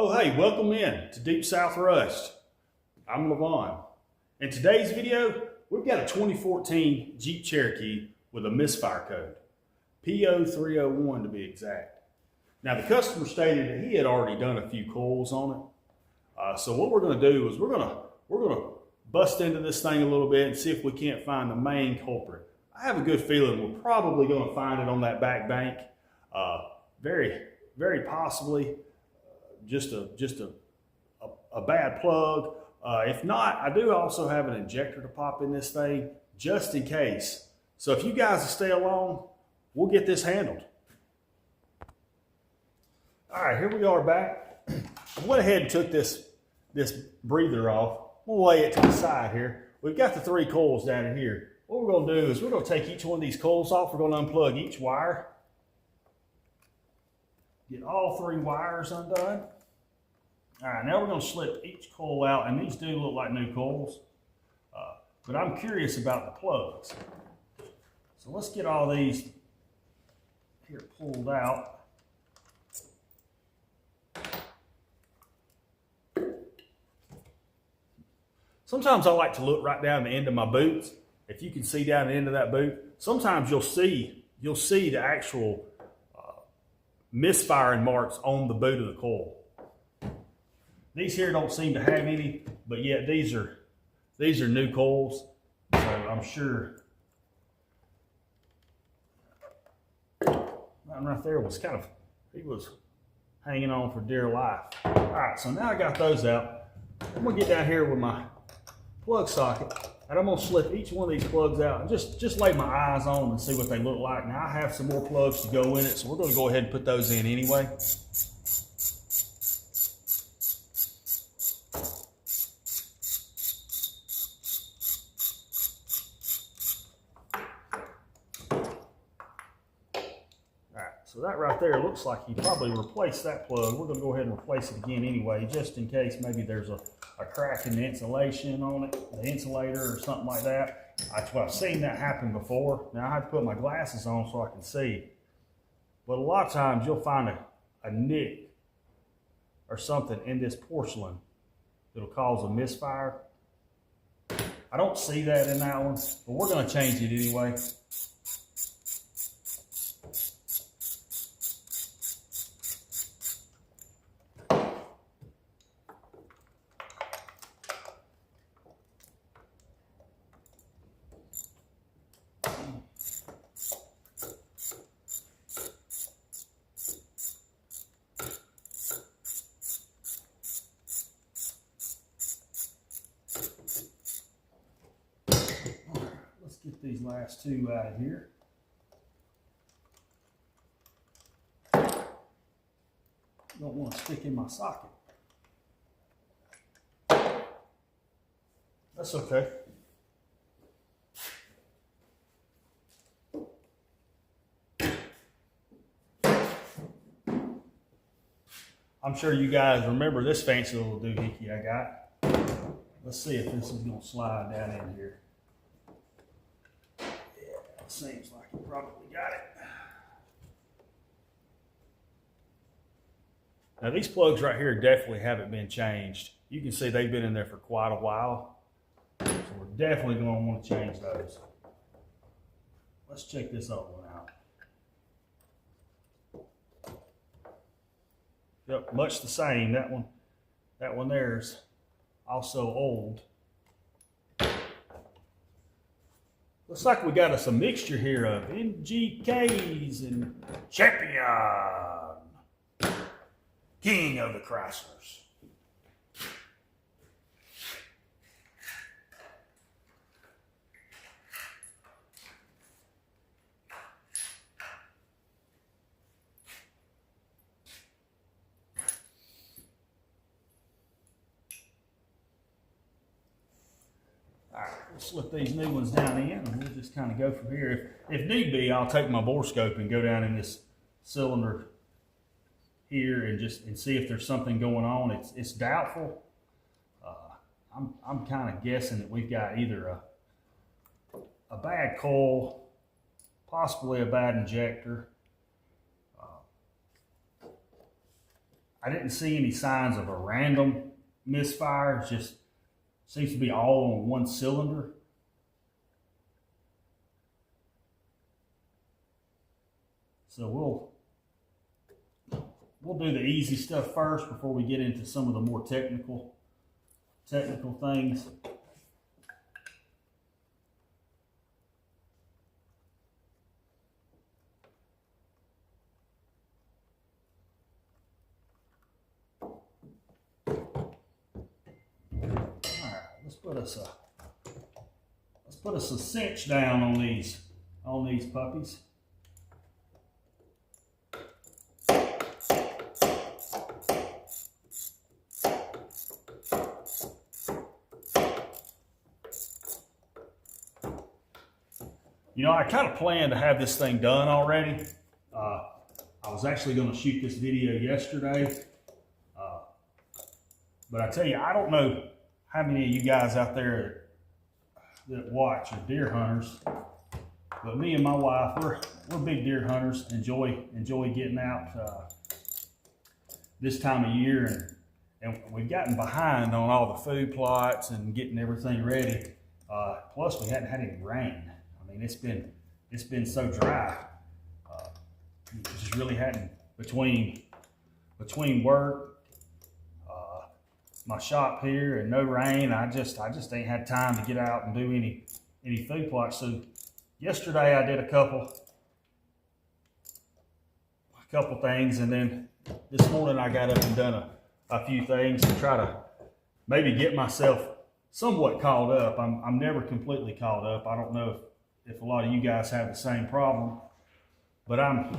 Oh hey, welcome in to Deep South Rust. I'm Levon. In today's video, we've got a 2014 Jeep Cherokee with a Misfire code, P0301 to be exact. Now the customer stated that he had already done a few coils on it. So what we're going to do is we're going to bust into this thing a little bit and see if we can't find the main culprit. I have a good feeling we're probably going to find it on that back bank. Very possibly just a bad plug. If not, I do also have an injector to pop in this thing just in case. So if you guys will stay along, we'll get this handled. All right, here we are back. I went ahead and took this breather off. We'll lay it to the side here. We've got the 3 coils down in here. What we're going to do is we're going to take each one of these coils off. We're going to unplug each wire. Get all 3 wires undone. All right, now we're going to slip each coil out, and these do look like new coils, but I'm curious about the plugs. So let's get all these here pulled out. Sometimes I like to look right down the end of my boots. If you can see down the end of that boot, sometimes you'll see the actual misfiring marks on the boot of the coil. These here don't seem to have any, but yet these are new coils, so I'm sure that one right there was he was hanging on for dear life. All right, so now I got those out. I'm gonna get down here with my plug socket, and I'm gonna slip each one of these plugs out and just lay my eyes on them and see what they look like. Now I have some more plugs to go in it, so we're gonna go ahead and put those in anyway. So that right there looks like he probably replaced that plug. We're going to go ahead and replace it again anyway, just in case maybe there's a crack in the insulation on it, the insulator or something like that. I've seen that happen before. Now I have to put my glasses on so I can see. But a lot of times you'll find a nick or something in this porcelain that'll cause a misfire. I don't see that in that one, but we're going to change it anyway. Get these last 2 out of here. Don't want to stick in my socket. That's okay. I'm sure you guys remember this fancy little doohickey I got. Let's see if this is going to slide down in here. Seems like you probably got it. Now these plugs right here definitely haven't been changed. You can see they've been in there for quite a while. So we're definitely going to want to change those. Let's check this other one out. Yep, much the same. That one there's also old. Looks like we got us a mixture here of NGKs and Champion, King of the Chryslers. All right, we'll slip these new ones down in, and we'll just kind of go from here. If need be, I'll take my bore scope and go down in this cylinder here and see if there's something going on. It's doubtful. I'm kind of guessing that we've got either a bad coil, possibly a bad injector. I didn't see any signs of a random misfire. It just seems to be all on one cylinder. So we'll do the easy stuff first before we get into some of the more technical things. Let's put us a cinch down on these puppies. You know, I kind of planned to have this thing done already. I was actually going to shoot this video yesterday, but I tell you, I don't know how many of you guys out there that watch are deer hunters, but me and my wife, we're big deer hunters. Enjoy getting out this time of year, and we've gotten behind on all the food plots and getting everything ready. Plus, we hadn't had any rain. I mean, it's been so dry. It just really hadn't between work, my shop here, and no rain. I just ain't had time to get out and do any food plots. So yesterday I did a couple things, and then this morning I got up and done a few things to try to maybe get myself somewhat caught up. I'm never completely caught up. I don't know if a lot of you guys have the same problem, but I'm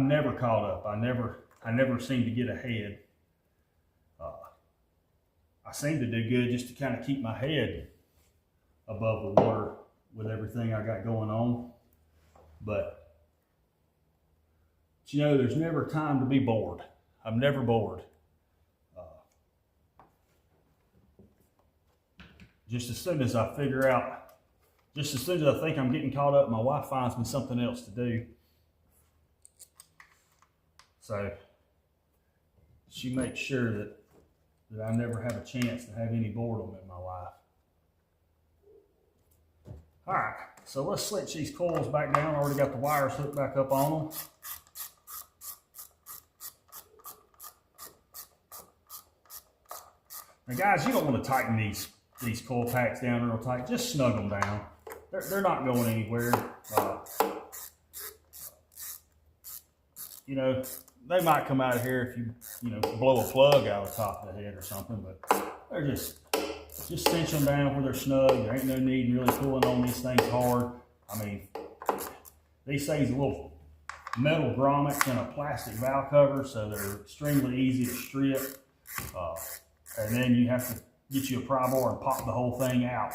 never caught up. I never seem to get ahead. I seem to do good just to kind of keep my head above the water with everything I got going on. But you know, there's never time to be bored. I'm never bored. Just as soon as I figure out, just as soon as I think I'm getting caught up, my wife finds me something else to do. So she makes sure that I never have a chance to have any boredom in my life. All right, so let's switch these coils back down. I already got the wires hooked back up on them. Now guys, you don't want to tighten these coil packs down real tight. Just snug them down. They're not going anywhere. You know, they might come out of here if you blow a plug out of the top of the head or something, but they're just cinch them down where they're snug. There ain't no need in really pulling on these things hard. I mean, these things are little metal grommets and a plastic valve cover, so they're extremely easy to strip. And then you have to get you a pry bar and pop the whole thing out.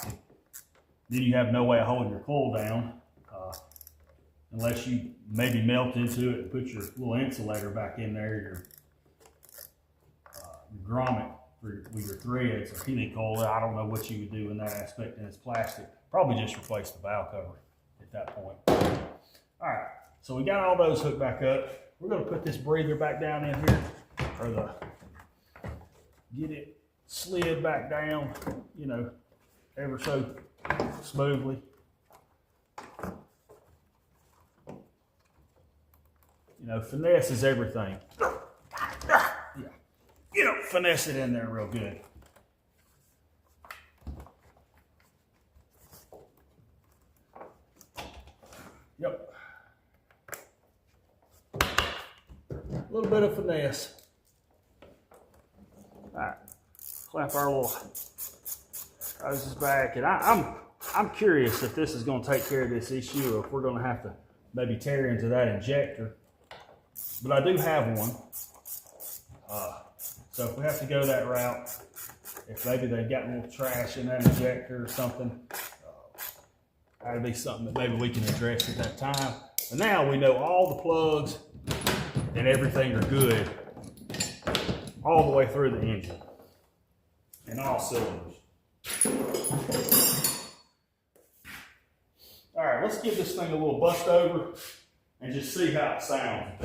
Then you have no way of holding your coil down, unless you maybe melt into it and put your little insulator back in there, your grommet with your threads, or helicoil. I don't know what you would do in that aspect, and it's plastic. Probably just replace the valve cover at that point. All right, so we got all those hooked back up. We're going to put this breather back down in here, or get it slid back down, you know, ever so smoothly. You know, finesse is everything. Yeah, you know, finesse it in there real good. Yep. A little bit of finesse. All right, clap our little hoses back, and I'm curious if this is going to take care of this issue, or if we're going to have to maybe tear into that injector. But I do have one, so if we have to go that route, if maybe they've got a little trash in that injector or something, that'd be something that maybe we can address at that time. But now we know all the plugs and everything are good all the way through the engine and all cylinders. All right, let's give this thing a little bust over and just see how it sounds.